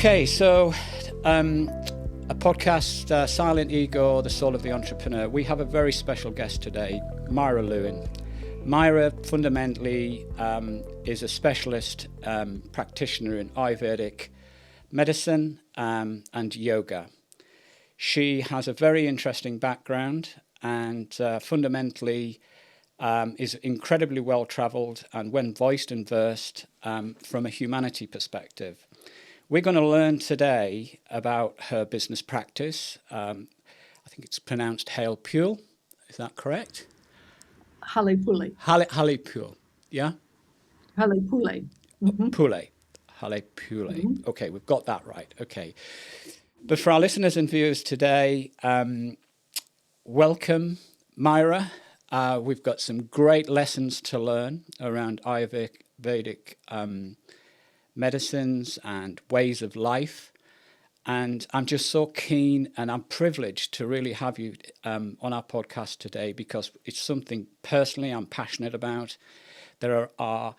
Okay, so a podcast, SilentEgo, the soul of the entrepreneur. We have a very special guest today, Myra Lewin. Myra fundamentally is a specialist practitioner in Ayurvedic medicine and yoga. She has a very interesting background and fundamentally is incredibly well-travelled and well-voiced and versed from a humanity perspective. We're going to learn today about her business practice. I think it's pronounced Hale Pule. Is that correct? Hale Pule. Hale Pule, yeah? Hale Pule. Mm-hmm. Pule. Hale Pule. Mm-hmm. Okay, we've got that right. Okay. But for our listeners and viewers today, welcome, Myra. We've got some great lessons to learn around Ayurvedic medicines and ways of life. And I'm just so keen and I'm privileged to really have you on our podcast today because it's something personally I'm passionate about. I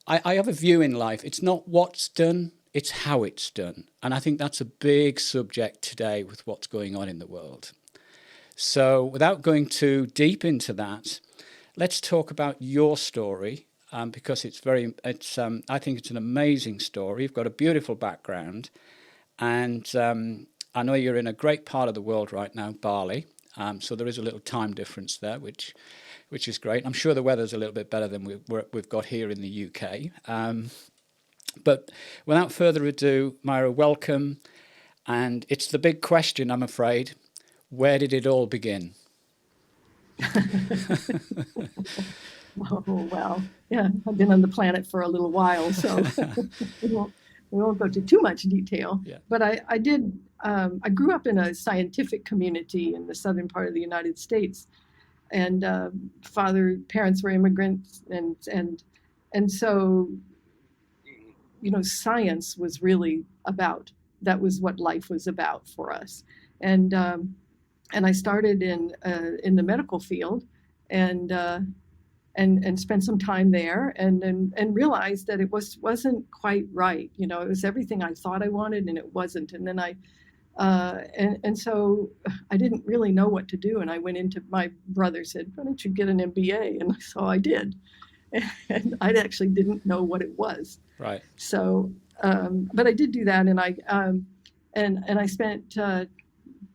have a view in life. It's not what's done, it's how it's done. And I think that's a big subject today with what's going on in the world. So without going too deep into that, let's talk about your story. Because I think it's an amazing story. You've got a beautiful background, and I know you're in a great part of the world right now, Bali. So there is a little time difference there, which is great. I'm sure the weather's a little bit better than we've got here in the UK. But without further ado, Myra, welcome. And it's the big question, I'm afraid. Where did it all begin? Oh, well, yeah, I've been on the planet for a little while, so we won't go to too much detail. Yeah. But I did, I grew up in a scientific community in the southern part of the United States, and parents were immigrants, and so, science was really that was what life was about for us. And I started in the medical field, and spent some time there and realized that it wasn't quite right. It was everything I thought I wanted and it wasn't. And then and so I didn't really know what to do. And I went into, my brother said, why don't you get an MBA? And so I did. And I actually didn't know what it was. Right. So, but I did do that. And I spent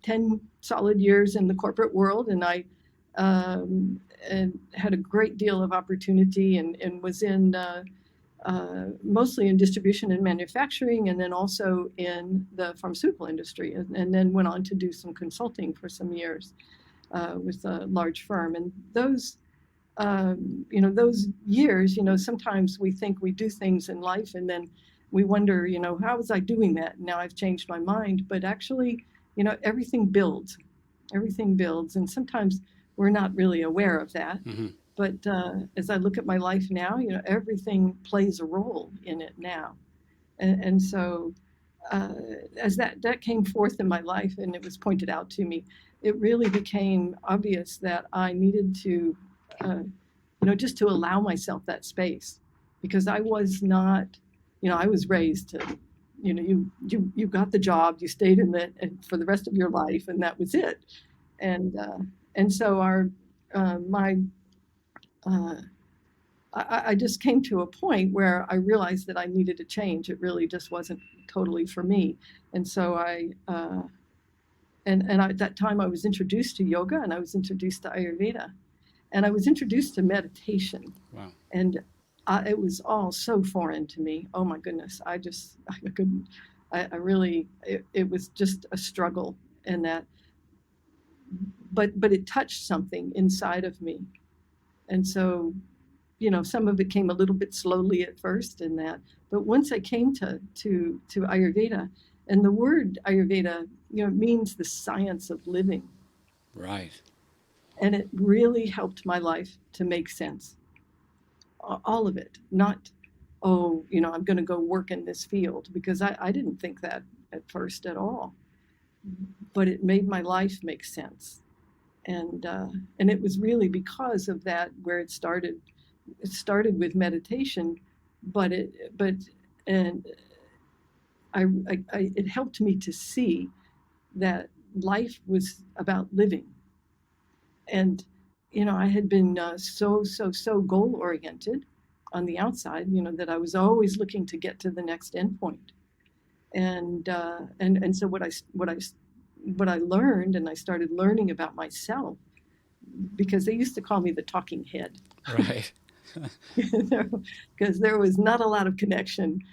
10 solid years in the corporate world, and I and had a great deal of opportunity and was in mostly in distribution and manufacturing, and then also in the pharmaceutical industry, and then went on to do some consulting for some years with a large firm. And those years, sometimes we think we do things in life and then we wonder, how was I doing that? Now I've changed my mind. But actually, everything builds. And sometimes we're not really aware of that. Mm-hmm. But as I look at my life now, everything plays a role in it now. And so as that came forth in my life and it was pointed out to me, it really became obvious that I needed to, just to allow myself that space, because I was not, I was raised to, you got the job, you stayed in it for the rest of your life, and that was it. And so I just came to a point where I realized that I needed a change. It really just wasn't totally for me. And so at that time I was introduced to yoga, and I was introduced to Ayurveda, and I was introduced to meditation. Wow. And it was all so foreign to me. Oh my goodness. I couldn't, it was just a struggle in that. But it touched something inside of me. And so, some of it came a little bit slowly at first in that. But once I came to Ayurveda, and the word Ayurveda, means the science of living. Right. And it really helped my life to make sense. All of it. Not, I'm going to go work in this field, because I didn't think that at first at all. But it made my life make sense. And it was really because of that where it started. It started with meditation, but it helped me to see that life was about living. And, I had been so goal oriented on the outside, that I was always looking to get to the next endpoint. And so what I learned, and I started learning about myself, because they used to call me the talking head. Right. Because there was not a lot of connection,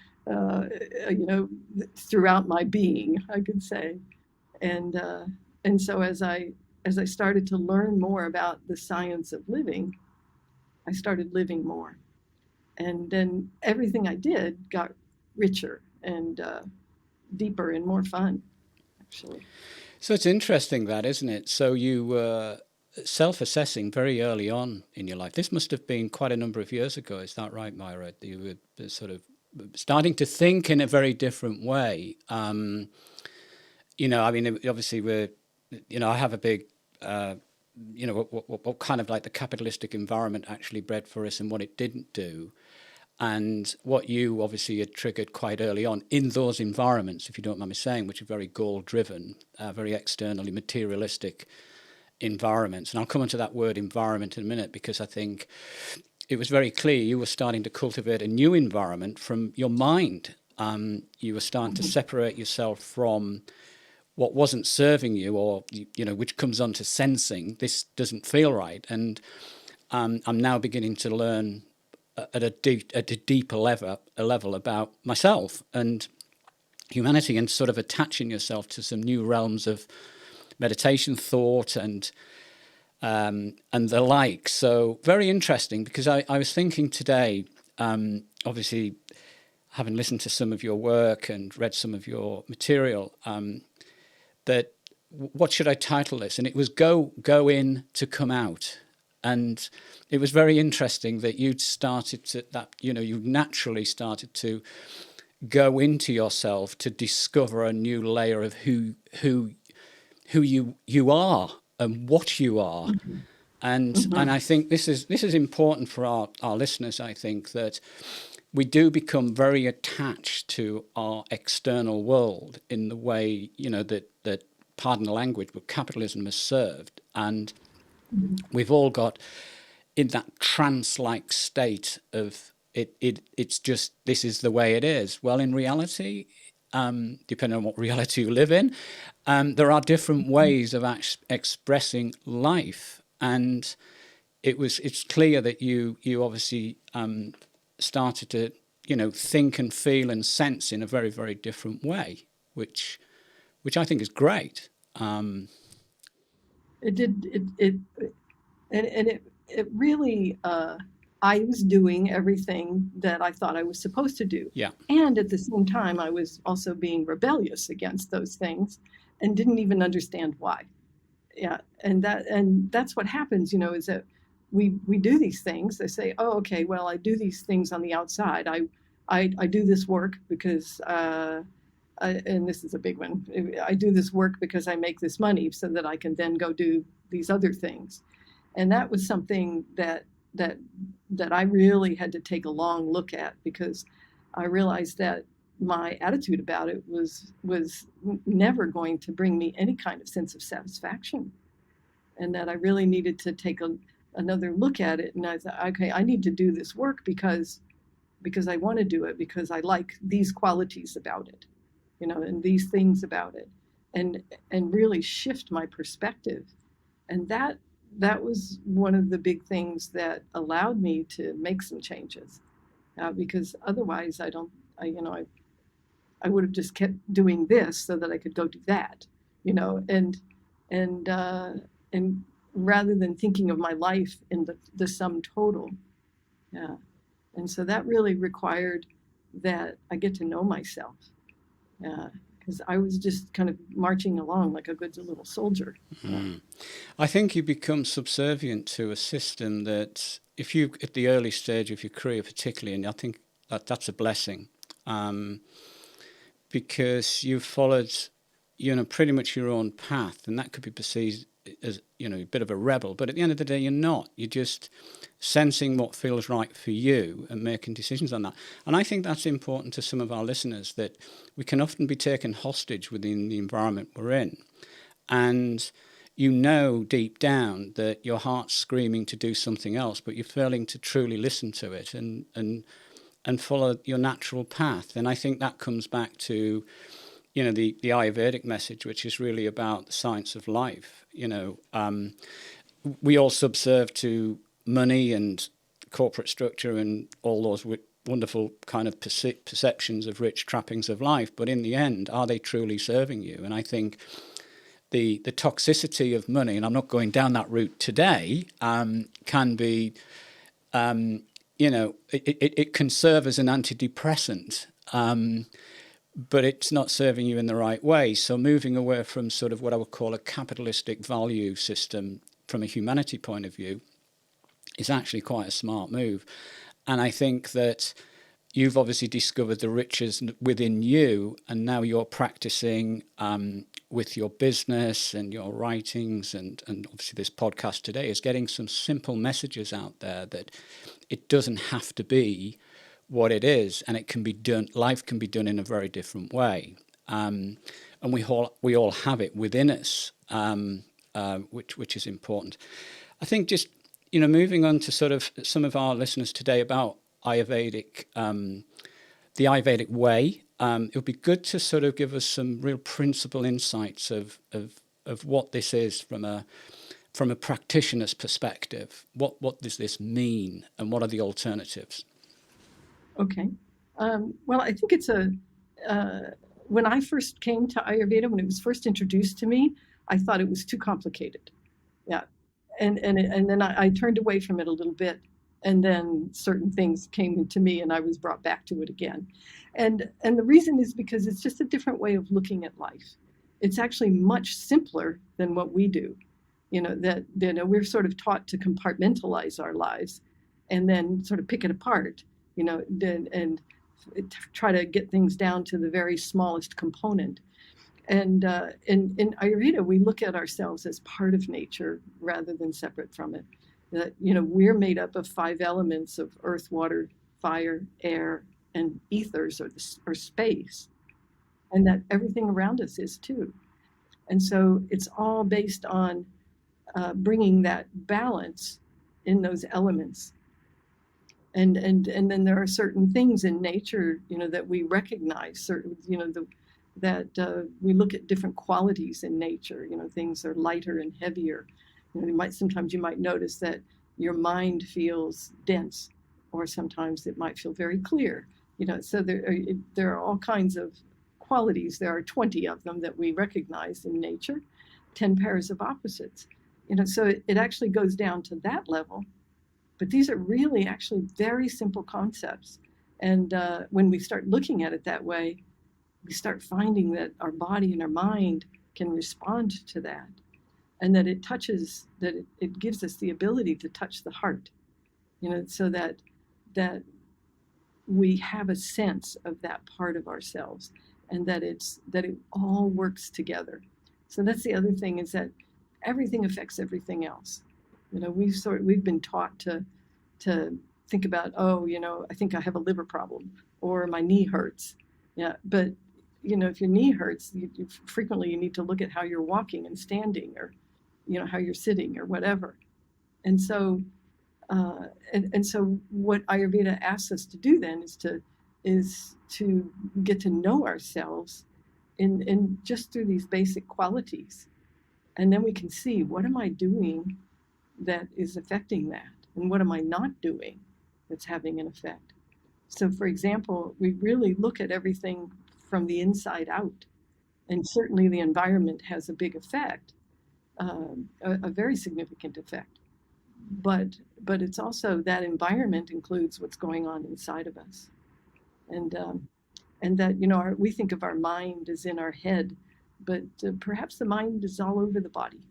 throughout my being, I could say. And so as I started to learn more about the science of living, I started living more. And then everything I did got richer and deeper and more fun, actually. So it's interesting that, isn't it? So you were self-assessing very early on in your life. This must have been quite a number of years ago. Is that right, Myra? You were sort of starting to think in a very different way. I mean, obviously I have a big, what kind of like the capitalistic environment actually bred for us and what it didn't do. And what you obviously had triggered quite early on in those environments, if you don't mind me saying, which are very goal-driven, very externally materialistic environments. And I'll come onto that word environment in a minute, because I think it was very clear you were starting to cultivate a new environment from your mind. You were starting to separate yourself from what wasn't serving you, or, which comes on to sensing, this doesn't feel right. And I'm now beginning to learn at a deeper level about myself and humanity, and sort of attaching yourself to some new realms of meditation, thought, and the like. So very interesting, because I was thinking today, obviously having listened to some of your work and read some of your material, that what should I title this? And it was go in to come out. And it was very interesting that you naturally started to go into yourself to discover a new layer of who you are and what you are. Mm-hmm. And I think this is important for our listeners. I think that we do become very attached to our external world in the way, that pardon the language, but capitalism has served. And we've all got in that trance-like state of it's just, this is the way it is. Well, in reality, depending on what reality you live in, there are different ways of expressing life. And it's clear that you obviously started to, think and feel and sense in a very, very different way, which I think is great. It did it really. I was doing everything that I thought I was supposed to do. Yeah. And at the same time, I was also being rebellious against those things and didn't even understand why. Yeah. And that's what happens, is that we do these things. They say, oh, okay, well, I do these things on the outside. I do this work because, and this is a big one. I do this work because I make this money so that I can then go do these other things. And that was something that I really had to take a long look at, because I realized that my attitude about it was never going to bring me any kind of sense of satisfaction, and that I really needed to take another look at it. And I thought, okay, I need to do this work because I want to do it, because I like these qualities about it, and these things about it, and really shift my perspective. And that was one of the big things that allowed me to make some changes, because otherwise I would have just kept doing this so that I could go do that, and rather than thinking of my life in the sum total. Yeah. And so that really required that I get to know myself, because I was just kind of marching along like a good little soldier. Mm. I think you become subservient to a system that, if you, at the early stage of your career particularly, and I think that's a blessing, because you've followed, pretty much your own path, and that could be as a bit of a rebel, but at the end of the day, you're not. You're just sensing what feels right for you and making decisions on that. And I think that's important to some of our listeners, that we can often be taken hostage within the environment we're in. And deep down that your heart's screaming to do something else, but you're failing to truly listen to it and follow your natural path. And I think that comes back to the Ayurvedic message, which is really about the science of life. We all subserve to money and corporate structure and all those wonderful kind of perceptions of rich trappings of life. But in the end, are they truly serving you? And I think the toxicity of money, and I'm not going down that route today, can be, it can serve as an antidepressant. But it's not serving you in the right way. So moving away from sort of what I would call a capitalistic value system from a humanity point of view is actually quite a smart move. And I think that you've obviously discovered the riches within you, and now you're practicing with your business and your writings, and obviously this podcast today is getting some simple messages out there that it doesn't have to be what it is, and it can be done. Life can be done in a very different way, and we all have it within us, which is important. I think just moving on to sort of some of our listeners today about Ayurvedic, the Ayurvedic way. It would be good to sort of give us some real principal insights of what this is from a practitioner's perspective. What does this mean, and what are the alternatives? Okay. Well, I think it's when I first came to Ayurveda, when it was first introduced to me, I thought it was too complicated. Yeah. And then I turned away from it a little bit, and then certain things came into me and I was brought back to it again. And the reason is because it's just a different way of looking at life. It's actually much simpler than what we do. We're sort of taught to compartmentalize our lives and then sort of pick it apart. And try to get things down to the very smallest component. And in Ayurveda, we look at ourselves as part of nature rather than separate from it. That, we're made up of 5 elements of earth, water, fire, air, and ethers, or space, and that everything around us is too. And so it's all based on bringing that balance in those elements. And then there are certain things in nature, that we recognize. Certain, that we look at different qualities in nature. Things are lighter and heavier. Sometimes you might notice that your mind feels dense, or sometimes it might feel very clear. So there are all kinds of qualities. There are 20 of them that we recognize in nature, 10 pairs of opposites. So it actually goes down to that level. But these are really actually very simple concepts. And when we start looking at it that way, we start finding that our body and our mind can respond to that. And that it gives us the ability to touch the heart, so that we have a sense of that part of ourselves, and that it all works together. So that's the other thing, is that everything affects everything else. We've been taught to think about, I think I have a liver problem, or my knee hurts. Yeah, but if your knee hurts, frequently you need to look at how you're walking and standing, or how you're sitting, or whatever. And so so what Ayurveda asks us to do then is to get to know ourselves in just through these basic qualities. And then we can see, what am I doing that is affecting that? And what am I not doing that's having an effect? So, for example, we really look at everything from the inside out. And certainly the environment has a big effect, a very significant effect. But it's also, that environment includes what's going on inside of us. And that, we think of our mind as in our head, but perhaps the mind is all over the body.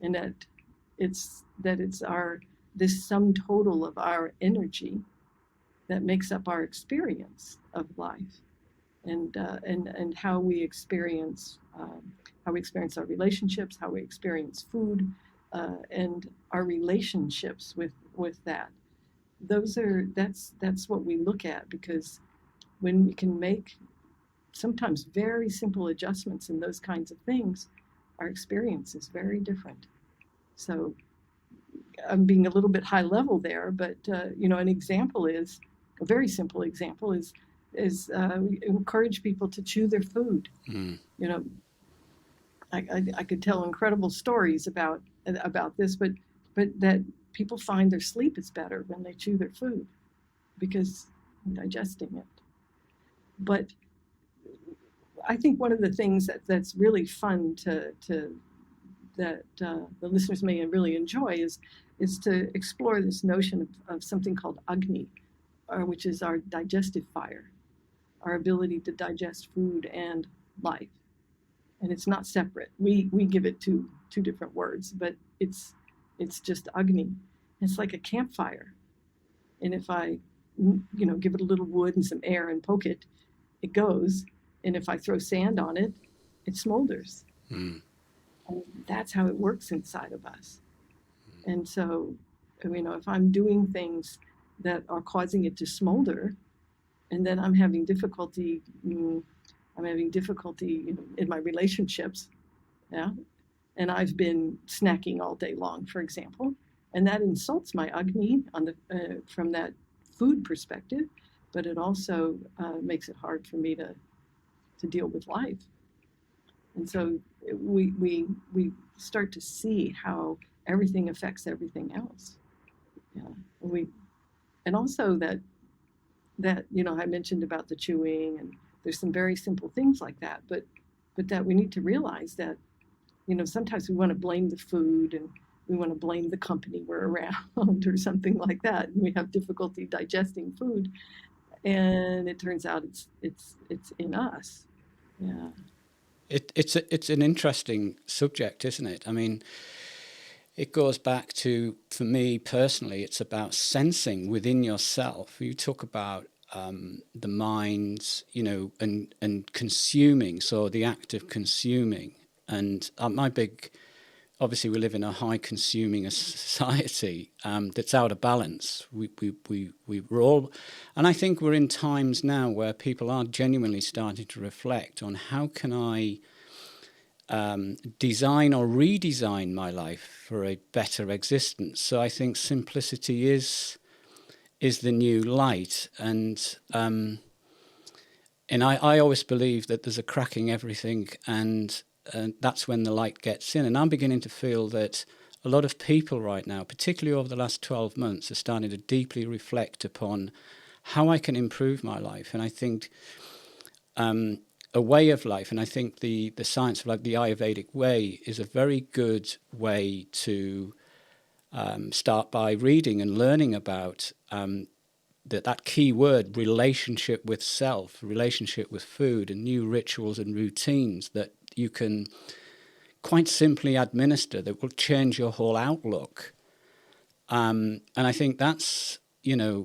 And that it's this sum total of our energy that makes up our experience of life, and how we experience how we experience our relationships, how we experience food, and our relationships with that. That's what we look at, because when we can make sometimes very simple adjustments in those kinds of things, our experience is very different. So I'm being a little bit high level there, but an example is a very simple example is we encourage people to chew their food. Mm. You know, I could tell incredible stories about this, but that people find their sleep is better when they chew their food because digesting it. But I think one of the things that's really fun that the listeners may really enjoy is to explore this notion of something called Agni, which is our digestive fire, our ability to digest food and life. And it's not separate. We give it two different words, but it's just Agni. It's like a campfire. And if I give it a little wood and some air and poke it, it goes. And if I throw sand on it, it smolders. Mm. And that's how it works inside of us. And so, if I'm doing things that are causing it to smolder, and then I'm having difficulty in my relationships, yeah, and I've been snacking all day long, for example, and that insults my Agni from that food perspective, but it also makes it hard for me to deal with life. And so we start to see how everything affects everything else. Yeah. And also that I mentioned about the chewing, and there's some very simple things like that, but that we need to realize that sometimes we want to blame the food, and we want to blame the company we're around or something like that, and we have difficulty digesting food, and it turns out it's in us. Yeah. It's an interesting subject, isn't it? I mean, it goes back to, for me personally, it's about sensing within yourself. You talk about the mind, and consuming, so the act of consuming. And obviously we live in a high consuming society that's out of balance. We're all, and I think we're in times now where people are genuinely starting to reflect on how can I design or redesign my life for a better existence. So I think simplicity is the new light, and I always believe that there's a cracking everything, and that's when the light gets in. And I'm beginning to feel that a lot of people right now, particularly over the last 12 months, are starting to deeply reflect upon how I can improve my life. And I think a way of life, and I think the science of the Ayurvedic way is a very good way to start by reading and learning about that key word, relationship with self, relationship with food, and new rituals and routines that you can quite simply administer that will change your whole outlook. And I think that's, there's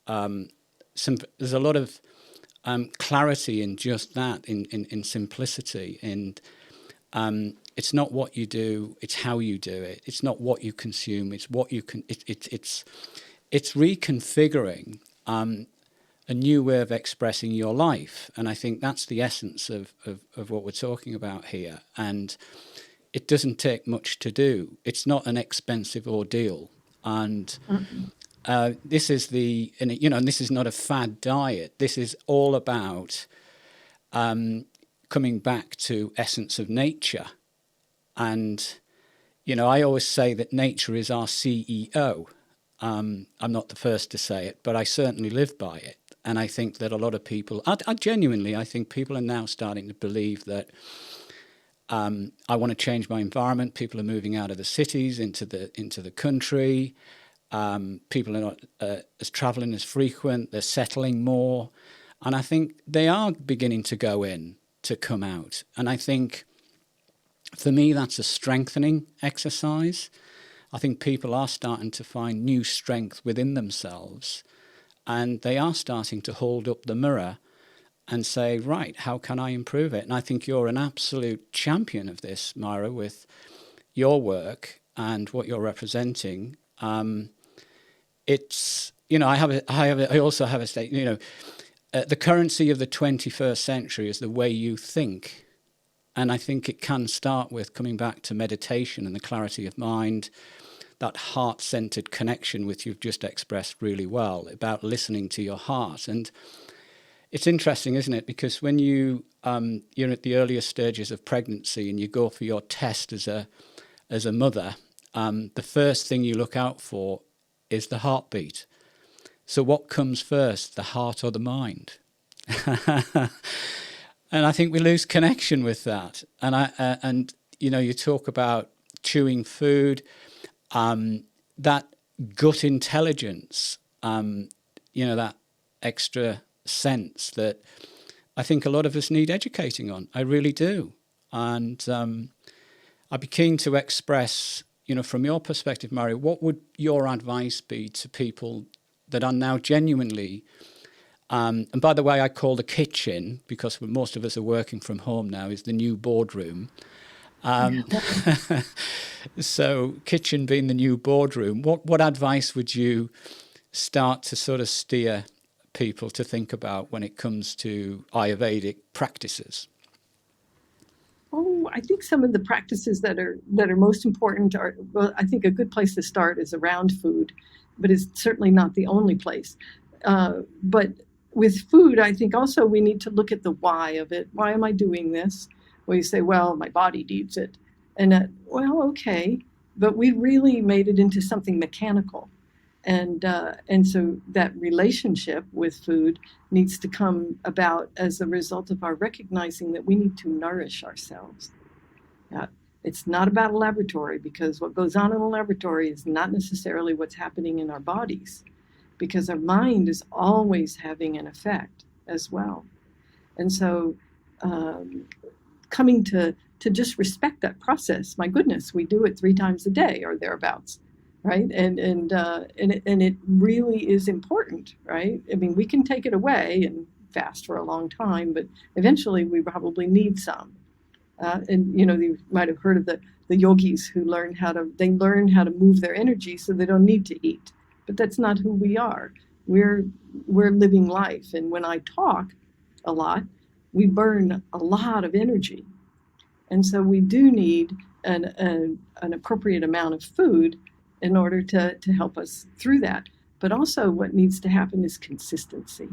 a lot of clarity in just that, in simplicity. And it's not what you do, it's how you do it. It's not what you consume, it's what you can. It's reconfiguring a new way of expressing your life. And I think that's the essence of what we're talking about here. And it doesn't take much to do. It's not an expensive ordeal. And this is and this is not a fad diet. This is all about coming back to essence of nature. And, I always say that nature is our CEO. I'm not the first to say it, but I certainly live by it. And I think that a lot of people, I think people are now starting to believe that I want to change my environment. People are moving out of the cities into the country. People are not as traveling as frequent. They're settling more. And I think they are beginning to come out. And I think for me, that's a strengthening exercise. I think people are starting to find new strength within themselves, and they are starting to hold up the mirror and say, right, how can I improve it? And I think you're an absolute champion of this, Myra, with your work and what you're representing. It's, I also have a statement, the currency of the 21st century is the way you think. And I think it can start with coming back to meditation and the clarity of mind, that heart-centered connection which you've just expressed really well, about listening to your heart. And it's interesting, isn't it? Because when you're at the earlier stages of pregnancy and you go for your test as a mother, the first thing you look out for is the heartbeat. So what comes first, the heart or the mind? And I think we lose connection with that. And you talk about chewing food, that gut intelligence, that extra sense that I think a lot of us need educating on. I really do. And I'd be keen to express, from your perspective, Myra, what would your advice be to people that are now genuinely, and by the way, I call the kitchen, because most of us are working from home now, is the new boardroom. So kitchen being the new boardroom, what advice would you start to sort of steer people to think about when it comes to Ayurvedic practices? Oh, I think some of the practices that are most important are, well, I think a good place to start is around food, but it's certainly not the only place. But with food, I think also we need to look at the why of it. Why am I doing this? Well, you say, well, my body needs it. And well, okay, but we really made it into something mechanical. And so that relationship with food needs to come about as a result of our recognizing that we need to nourish ourselves. It's not about a laboratory, because what goes on in a laboratory is not necessarily what's happening in our bodies, because our mind is always having an effect as well. And so coming to just respect that process. My goodness, we do it 3 times a day or thereabouts. Right, and it really is important, right? I mean, we can take it away and fast for a long time, but eventually we probably need some. And you might have heard of the yogis who learn how to move their energy so they don't need to eat. But that's not who we are. We're living life, and when I talk a lot, we burn a lot of energy, and so we do need an appropriate amount of food in order to help us through that. But also what needs to happen is consistency.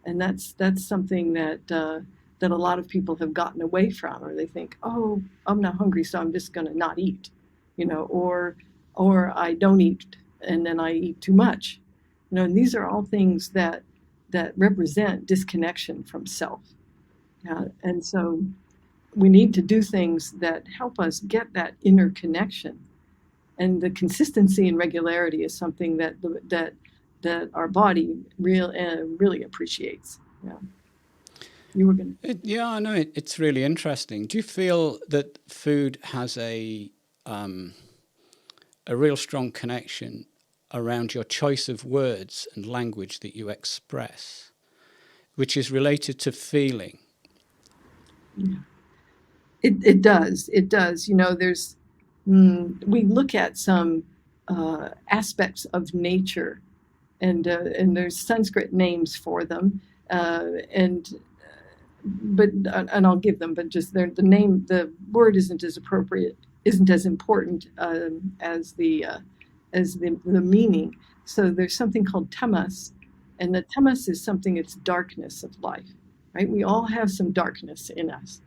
And that's something that a lot of people have gotten away from, or they think, oh, I'm not hungry, so I'm just going to not eat, or I don't eat and then I eat too much. And these are all things that represent disconnection from self. And so we need to do things that help us get that inner connection. And the consistency and regularity is something that our body really appreciates. Yeah, you were going to. Yeah, I know it's really interesting. Do you feel that food has a real strong connection around your choice of words and language that you express, which is related to feeling? Yeah, it does. It does. There's. We look at some aspects of nature, and there's Sanskrit names for them, and I'll give them, but just the word isn't as appropriate, isn't as important as the meaning. So there's something called tamas, and the tamas is something, it's darkness of life, right? We all have some darkness in us,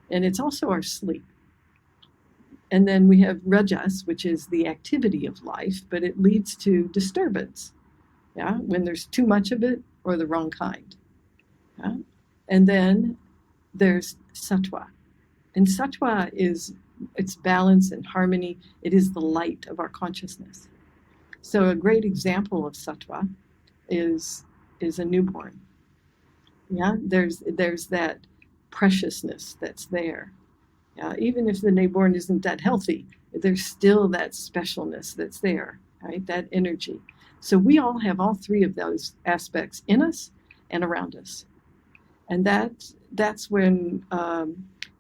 and it's also our sleep. And then we have rajas, which is the activity of life, but it leads to disturbance, when there's too much of it or the wrong kind. And then there's sattva. And sattva it's balance and harmony. It is the light of our consciousness. So a great example of sattva is a newborn. There's that preciousness that's there. Even if the newborn isn't that healthy, there's still that specialness that's there, right? That energy. So we all have all 3 of those aspects in us and around us. And that's when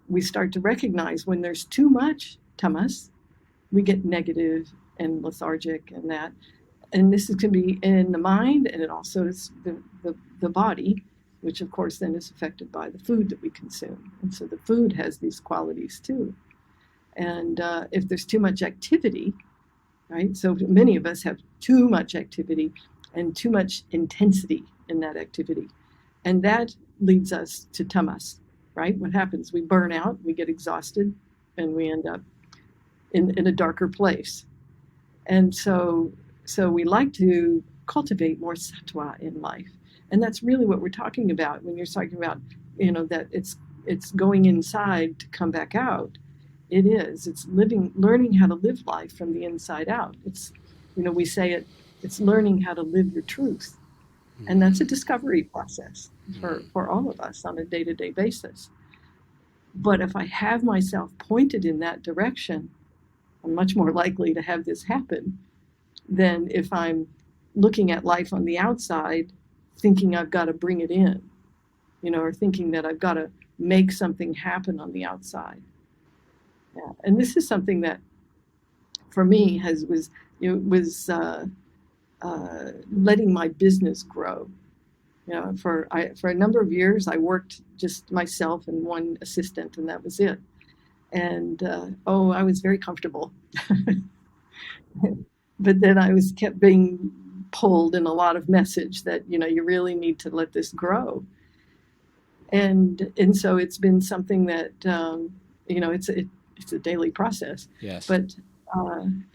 we start to recognize when there's too much tamas, we get negative and lethargic and that. And this can be in the mind, and it also is the body, which of course then is affected by the food that we consume. And so the food has these qualities too. And if there's too much activity, right? So many of us have too much activity and too much intensity in that activity. And that leads us to tamas, right? What happens? We burn out, we get exhausted, and we end up in a darker place. And so we like to cultivate more sattva in life. And that's really what we're talking about when you're talking about, that it's going inside to come back out. It is. It's learning how to live life from the inside out. We say it's learning how to live your truth. And that's a discovery process for all of us on a day-to-day basis. But if I have myself pointed in that direction, I'm much more likely to have this happen than if I'm looking at life on the outside, thinking I've got to bring it in, or thinking that I've got to make something happen on the outside. Yeah. And this is something that, for me, was letting my business grow. For a number of years, I worked just myself and one assistant, and that was it. And I was very comfortable. But then I kept being pulled in a lot of message that you really need to let this grow. And so it's been something that it's a daily process. Yes. But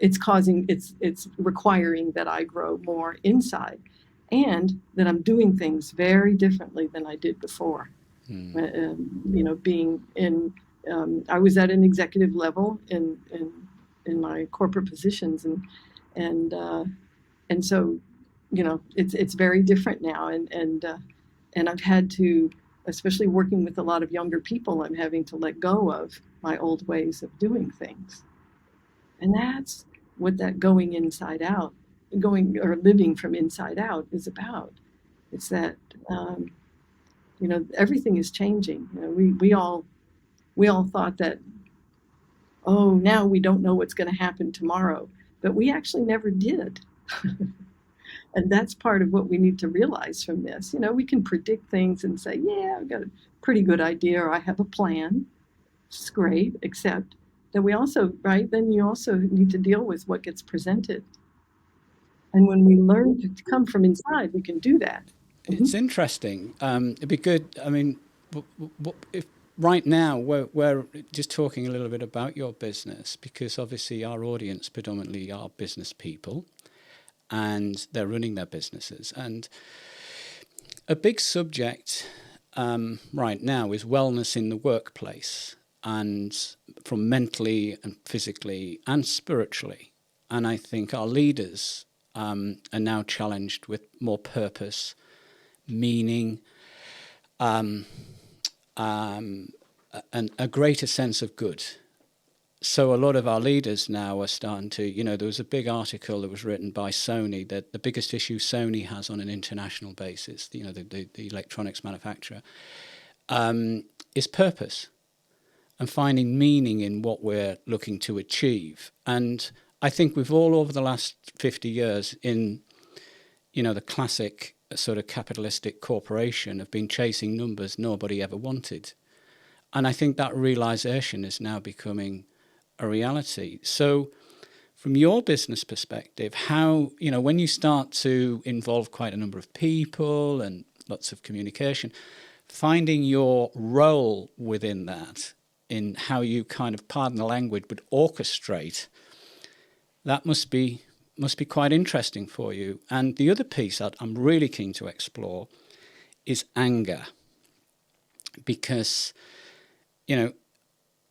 it's requiring that I grow more inside, and that I'm doing things very differently than I did before. Being in, I was at an executive level in my corporate positions, and so it's very different now, and I've had to, especially working with a lot of younger people, I'm having to let go of my old ways of doing things. And that's what that going inside out, living from inside out is about. It's that, everything is changing. We all thought that, now we don't know what's going to happen tomorrow, but we actually never did. And that's part of what we need to realize from this. We can predict things and say, yeah, I've got a pretty good idea, or I have a plan. It's great, except that we also, right, then you also need to deal with what gets presented. And when we learn to come from inside, we can do that. It's interesting. It'd be good. I mean, if right now we're just talking a little bit about your business, because obviously our audience predominantly are business people, and they're running their businesses. And a big subject right now is wellness in the workplace, and from mentally and physically and spiritually. And I think our leaders are now challenged with more purpose, meaning, and a greater sense of good. So a lot of our leaders now are starting to, there was a big article that was written by Sony that the biggest issue Sony has on an international basis, the electronics manufacturer, is purpose and finding meaning in what we're looking to achieve. And I think we've all, over the last 50 years, in, the classic sort of capitalistic corporation, have been chasing numbers nobody ever wanted. And I think that realization is now becoming a reality. So from your business perspective, how, when you start to involve quite a number of people and lots of communication, finding your role within that, in how you kind of, pardon the language, but orchestrate, that must be quite interesting for you. And the other piece that I'm really keen to explore is anger. Because,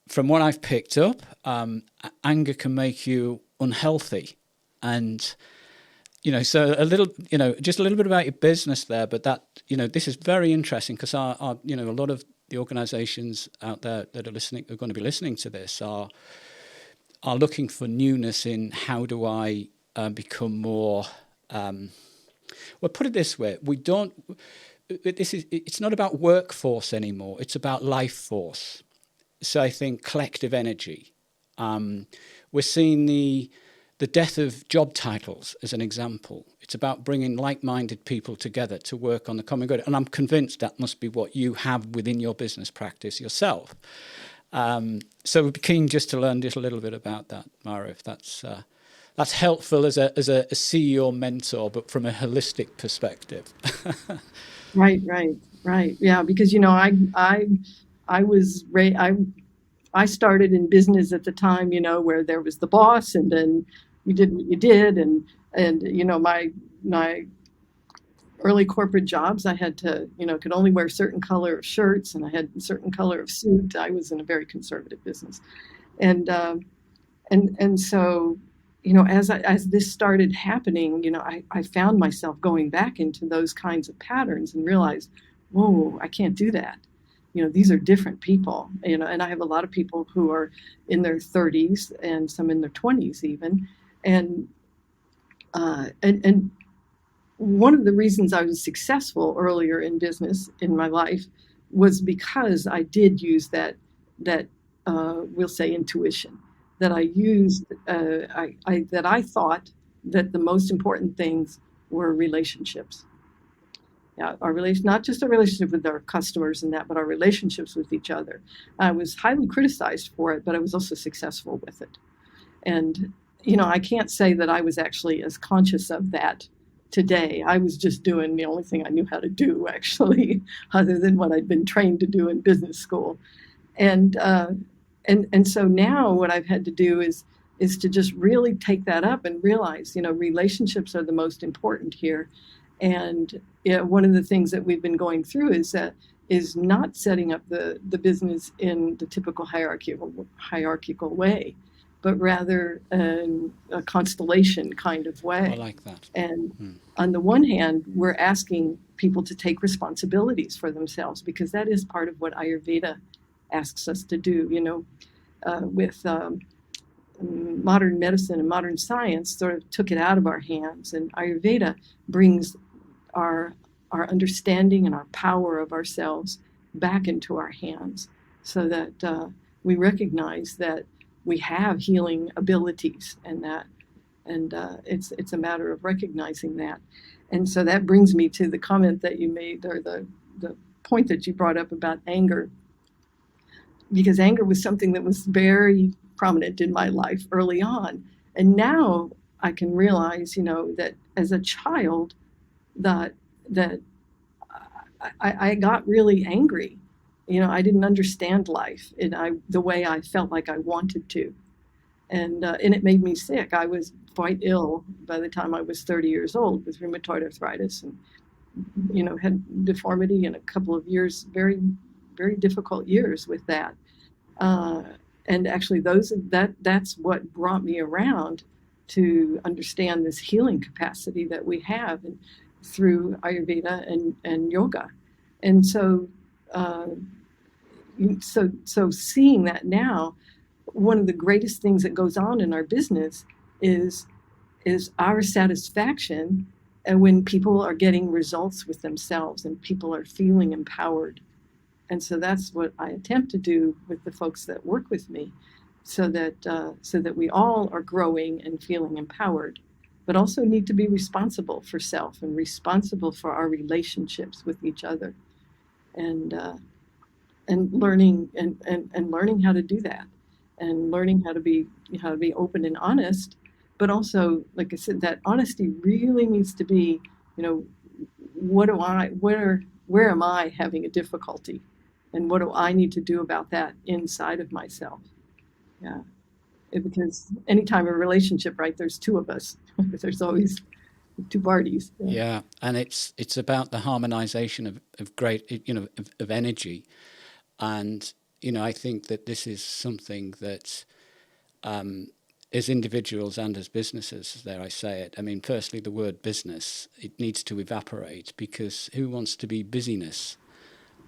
from what I've picked up, anger can make you unhealthy. And, so just a little bit about your business there, but that, this is very interesting, because our a lot of the organizations out there that are going to be listening to this are looking for newness in how do I become more, well, put it this way, it's not about workforce anymore. It's about life force. So I think collective energy. We're seeing the death of job titles as an example. It's about bringing like-minded people together to work on the common good. And I'm convinced that must be what you have within your business practice yourself. So we'd be keen just to learn just a little bit about that, Myra, if that's helpful as a CEO mentor, but from a holistic perspective. Right. Yeah, because I started in business at the time, where there was the boss, and then you did what you did, and my early corporate jobs, I had to, could only wear certain color of shirts, and I had a certain color of suit. I was in a very conservative business, and so, as this started happening, I found myself going back into those kinds of patterns and realized, whoa, I can't do that. These are different people, and I have a lot of people who are in their 30s and some in their 20s even, and one of the reasons I was successful earlier in business in my life was because I did use that we'll say intuition, that I used. That I thought that the most important things were relationships. Yeah, our relation, not just our relationship with our customers and that, but our relationships with each other. I was highly criticized for it, but I was also successful with it. And I can't say that I was actually as conscious of that today. I was just doing the only thing I knew how to do, actually, other than what I'd been trained to do in business school. And so now what I've had to do is to just really take that up and realize, relationships are the most important here. And one of the things that we've been going through is not setting up the business in the typical hierarchical way, but rather a constellation kind of way. I like that. And on the one hand, we're asking people to take responsibilities for themselves, because that is part of what Ayurveda asks us to do. With modern medicine and modern science sort of took it out of our hands, and Ayurveda brings our understanding and our power of ourselves back into our hands, so that we recognize that we have healing abilities, and it's a matter of recognizing that. And so that brings me to the comment that you made, or the point that you brought up about anger, because anger was something that was very prominent in my life early on. And now I can realize, that as a child, that I got really angry. I didn't understand life the way I felt like I wanted to. And it made me sick. I was quite ill by the time I was 30 years old with rheumatoid arthritis, and, had deformity in a couple of years, very, very difficult years with that. And actually that's what brought me around to understand this healing capacity that we have through Ayurveda and yoga. And so seeing that now, one of the greatest things that goes on in our business is our satisfaction, and when people are getting results with themselves and people are feeling empowered. And so that's what I attempt to do with the folks that work with me, so that we all are growing and feeling empowered, but also need to be responsible for self and responsible for our relationships with each other, and learning and learning how to do that, and learning how to be open and honest. But also, like I said, that honesty really needs to be, where am I having a difficulty? And what do I need to do about that inside of myself? Yeah. Because anytime a relationship, right, there's two of us. There's always two parties. Yeah. And it's about the harmonization of great, of energy. And, I think that this is something that, as individuals and as businesses, dare I say it, I mean, firstly, the word business, it needs to evaporate, because who wants to be busyness?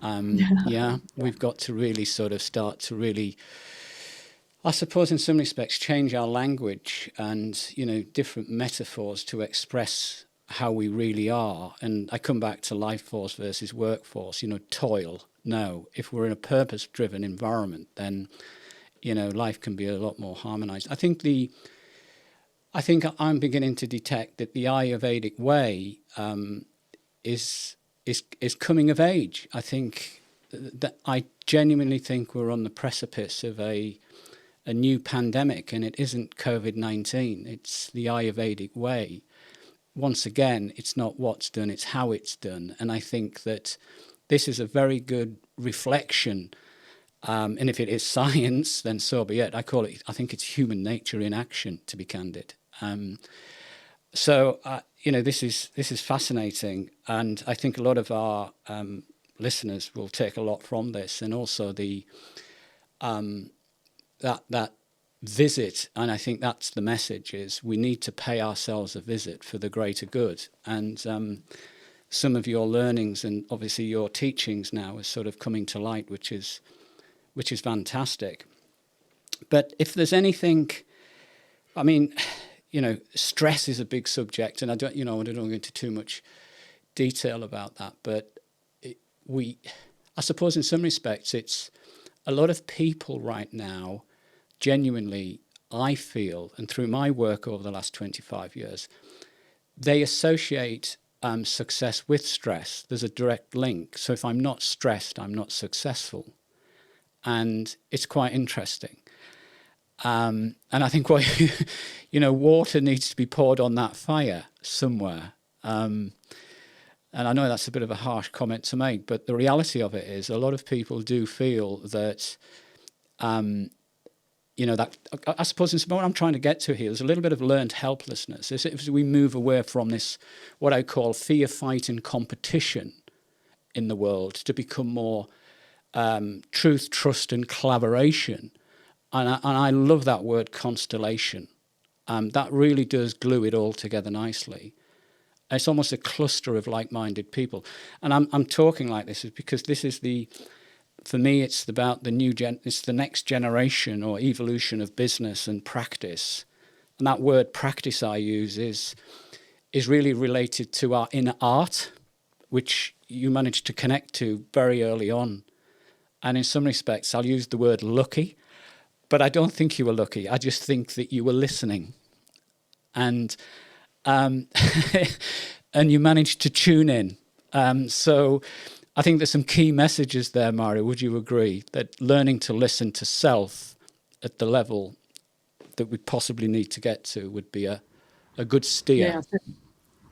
We've got to really sort of start to really, I suppose in some respects, change our language and, different metaphors to express how we really are. And I come back to life force versus workforce, toil. No, if we're in a purpose-driven environment, then, life can be a lot more harmonized. I think I'm beginning to detect that the Ayurvedic way is coming of age. I think that I genuinely think we're on the precipice of a new pandemic, and it isn't COVID-19. It's the Ayurvedic way. Once again, it's not what's done, it's how it's done. And I think that this is a very good reflection. And if it is science, then so be it. I think it's human nature in action, to be candid. So this is fascinating. And I think a lot of our listeners will take a lot from this, and also the that visit. And I think that's the message: is we need to pay ourselves a visit for the greater good. And some of your learnings and obviously your teachings now is sort of coming to light, which is fantastic. But if there's anything, I mean, stress is a big subject, and I don't go into too much detail about that. But I suppose in some respects, it's a lot of people right now, genuinely, I feel, and through my work over the last 25 years, they associate success with stress. There's a direct link. So if I'm not stressed, I'm not successful. And it's quite interesting. And I think water needs to be poured on that fire somewhere. And I know that's a bit of a harsh comment to make, but the reality of it is a lot of people do feel that, that I suppose what I'm trying to get to here is a little bit of learned helplessness. As we move away from this, what I call fear, fight, and competition in the world, to become more truth, trust, and collaboration. And I love that word, constellation. That really does glue it all together nicely. It's almost a cluster of like-minded people. And I'm talking like this is because this is for me, it's about it's the next generation or evolution of business and practice. And that word practice I use is really related to our inner art, which you managed to connect to very early on. And in some respects, I'll use the word lucky, but I don't think you were lucky. I just think that you were listening. And and you managed to tune in. So I think there's some key messages there, Myra. Would you agree that learning to listen to self at the level that we possibly need to get to would be a good steer? Yes,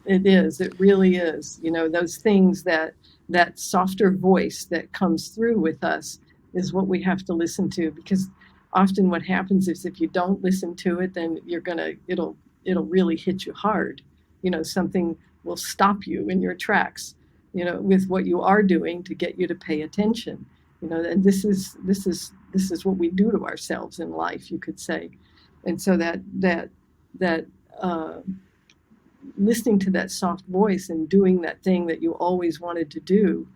it is. It really is. Those things that softer voice that comes through with us is what we have to listen to, because often what happens is if you don't listen to it, then it'll really hit you hard. Something will stop you in your tracks, with what you are doing to get you to pay attention. And this is what we do to ourselves in life, you could say. And so that listening to that soft voice and doing that thing that you always wanted to do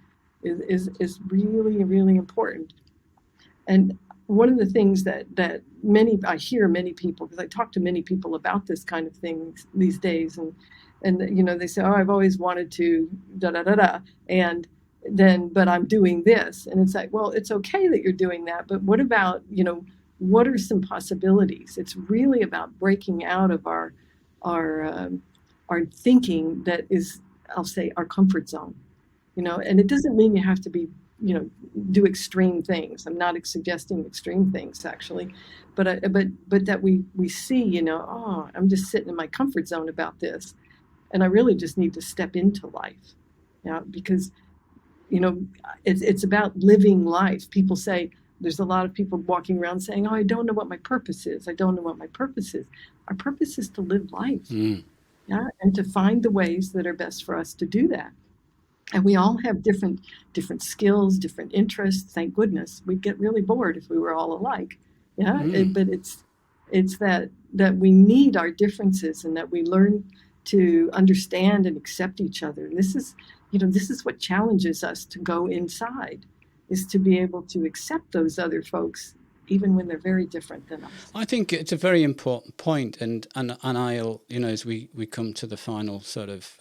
is really, really important. And one of the things that I hear many people, because I talk to many people about this kind of thing these days, and they say, oh, I've always wanted to and then, but I'm doing this. And it's like, well, it's okay that you're doing that, but what about, what are some possibilities? It's really about breaking out of our thinking that is, I'll say, our comfort zone, and it doesn't mean you have to be, do extreme things. I'm not suggesting extreme things, actually, but that we see, oh, I'm just sitting in my comfort zone about this, and I really just need to step into life, because, it's about living life. People say, there's a lot of people walking around saying, oh, I don't know what my purpose is. I don't know what my purpose is. Our purpose is to live life, and to find the ways that are best for us to do that. And we all have different skills, different interests. Thank goodness. We'd get really bored if we were all alike. But it's that we need our differences, and that we learn to understand and accept each other. And this is what challenges us to go inside, is to be able to accept those other folks even when they're very different than us. I think it's a very important point, and I'll, as we come to the final sort of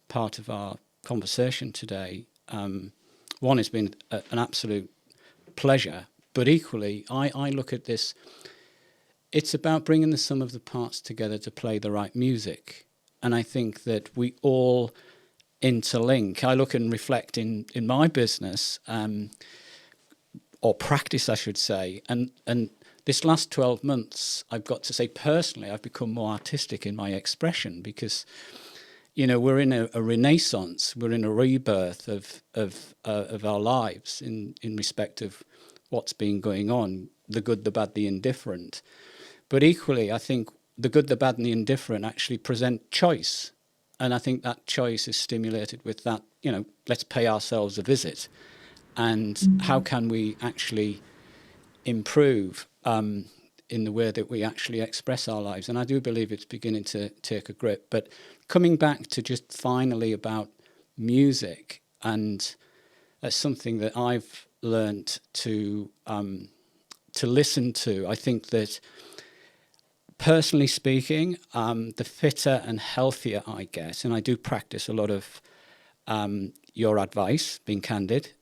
part of our conversation today, one has been an absolute pleasure, but equally, I look at this, it's about bringing the sum of the parts together to play the right music, and I think that we all interlink. I look and reflect in my business, or practice, I should say, and this last 12 months, I've got to say personally, I've become more artistic in my expression because, we're in a renaissance, we're in a rebirth of our lives in respect of what's been going on, the good, the bad, the indifferent. But equally, I think the good, the bad, and the indifferent actually present choice. And I think that choice is stimulated with that, let's pay ourselves a visit. And how can we actually improve in the way that we actually express our lives? And I do believe it's beginning to take a grip. But coming back to just finally about music, and that's something that I've learned to listen to. I think that personally speaking, the fitter and healthier I get, and I do practice a lot of your advice, being candid,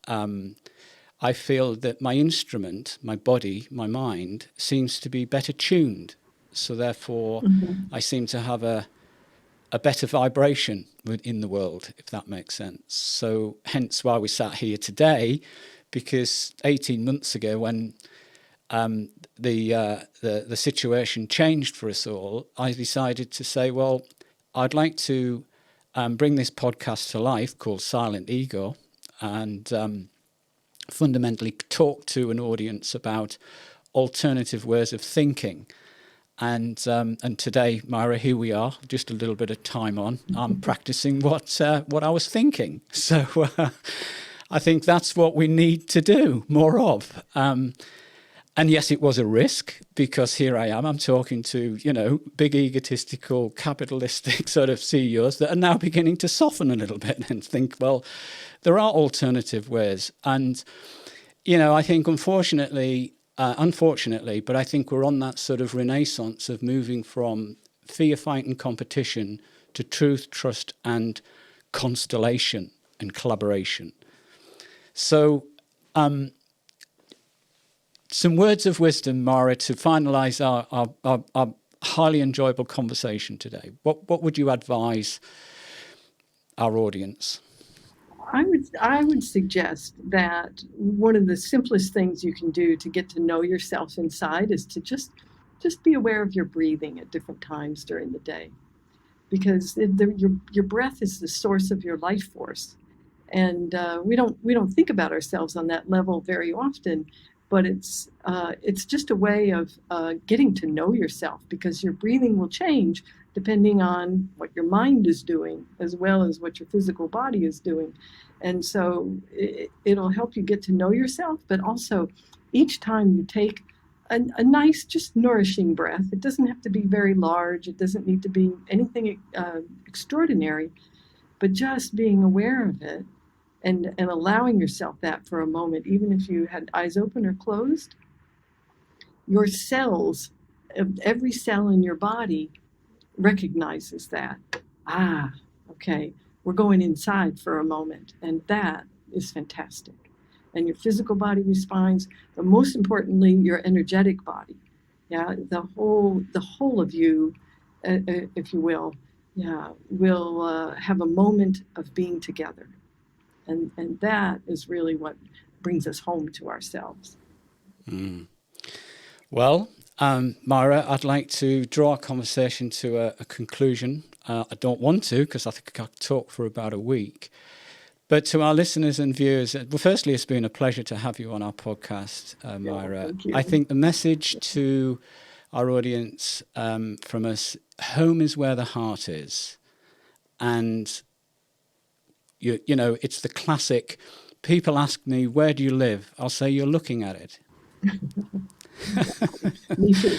I feel that my instrument, my body, my mind, seems to be better tuned. So therefore, I seem to have a better vibration in the world, if that makes sense. So hence why we sat here today, because 18 months ago when the situation changed for us all, I decided to say, well, I'd like to bring this podcast to life called SilentEgo, and fundamentally talk to an audience about alternative ways of thinking. And today, Myra, here we are, just a little bit of time on. I'm practicing what I was thinking. So I think that's what we need to do more of. And yes, it was a risk, because here I am, I'm talking to, big egotistical, capitalistic sort of CEOs that are now beginning to soften a little bit and think, well, there are alternative ways. And, I think unfortunately, but I think we're on that sort of renaissance of moving from fear, fight and competition to truth, trust and constellation and collaboration. So, some words of wisdom, Myra, to finalise our highly enjoyable conversation today. What would you advise our audience? I would suggest that one of the simplest things you can do to get to know yourself inside is to just be aware of your breathing at different times during the day, because your breath is the source of your life force, and we don't think about ourselves on that level very often. But it's just a way of getting to know yourself, because your breathing will change depending on what your mind is doing as well as what your physical body is doing. And so it'll help you get to know yourself, but also each time you take a nice, just nourishing breath, it doesn't have to be very large, it doesn't need to be anything extraordinary, but just being aware of it. And allowing yourself that for a moment, even if you had eyes open or closed, your cells, every cell in your body recognizes that. Okay, we're going inside for a moment. And that is fantastic. And your physical body responds, but most importantly, your energetic body. Yeah, the whole of you, if you will, will have a moment of being together. And that is really what brings us home to ourselves. Well, Myra, I'd like to draw our conversation to a conclusion. I don't want to, because I think I could talk for about a week. But to our listeners and viewers, well, firstly, it's been a pleasure to have you on our podcast, Myra. Thank you. I think the message to our audience from us, home is where the heart is. And it's the classic, people ask me, where do you live? I'll say, you're looking at it. Me too.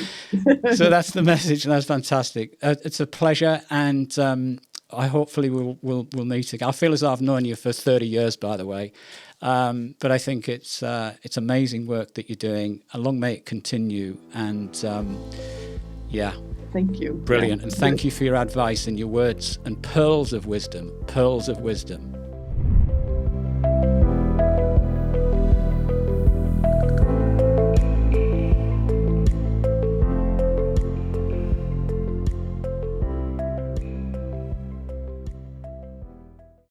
So that's the message, and that's fantastic. It's a pleasure, and I hopefully we'll meet again. I feel as though I've known you for 30 years, by the way. But I think it's amazing work that you're doing. And long may it continue. And yeah. Thank you. Brilliant. Yeah. And thank you for your advice and your words and pearls of wisdom.